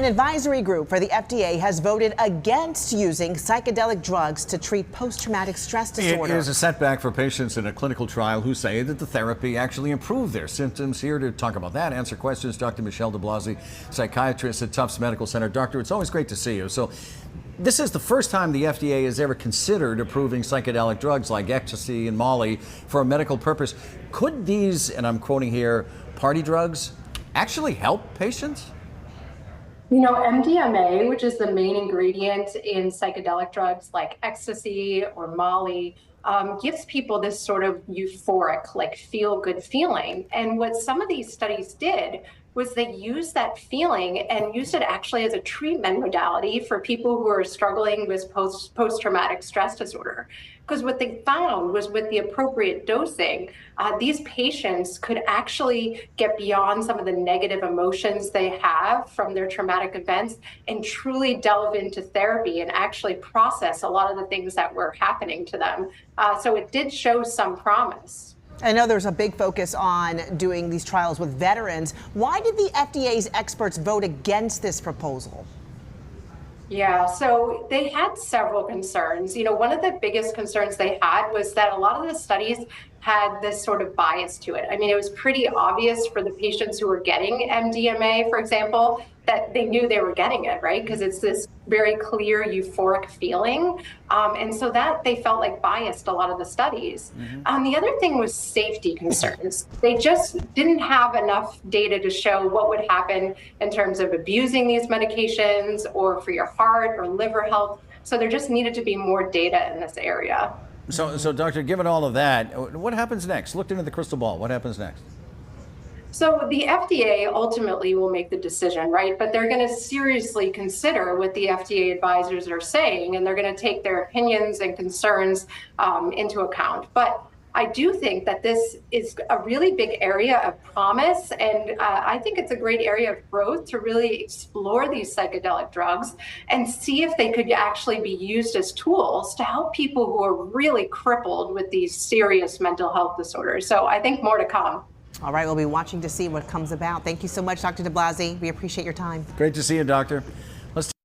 An advisory group for the FDA has voted against using psychedelic drugs to treat post-traumatic stress disorder. It is a setback for patients in a clinical trial who say that the therapy actually improved their symptoms. Here to talk about that, answer questions, Dr. Michelle DeBlasi, psychiatrist at Tufts Medical Center. Doctor, it's always great to see you. So this is the first time the FDA has ever considered approving psychedelic drugs like ecstasy and Molly for a medical purpose. Could these, and I'm quoting here, party drugs actually help patients? You know, MDMA, which is the main ingredient in psychedelic drugs like ecstasy or Molly, gives people this sort of euphoric, like feel-good feeling. And what some of these studies did was they used that feeling and used it actually as a treatment modality for people who are struggling with post-traumatic stress disorder. Because what they found was with the appropriate dosing, these patients could actually get beyond some of the negative emotions they have from their traumatic events and truly delve into therapy and actually process a lot of the things that were happening to them. So it did show some promise. I know there's a big focus on doing these trials with veterans. Why did the FDA's experts vote against this proposal? Yeah, so they had several concerns. You know, one of the biggest concerns they had was that a lot of the studies had this sort of bias to it. I mean, it was pretty obvious for the patients who were getting MDMA, for example, that they knew they were getting it, right? Because it's this very clear euphoric feeling. And so that they felt like biased a lot of the studies. The other thing was safety concerns. They just didn't have enough data to show what would happen in terms of abusing these medications or for your heart or liver health. So there just needed to be more data in this area. So doctor, given all of that, what happens next? Looked into the crystal ball. What happens next? So the FDA ultimately will make the decision, right? But they're going to seriously consider what the FDA advisors are saying, and they're going to take their opinions and concerns into account. But I do think that this is a really big area of promise, and I think it's a great area of growth to really explore these psychedelic drugs and see if they could actually be used as tools to help people who are really crippled with these serious mental health disorders. So I think more to come. All right, we'll be watching to see what comes about. Thank you so much, Dr. DeBlasi. We appreciate your time. Great to see you, doctor. Let's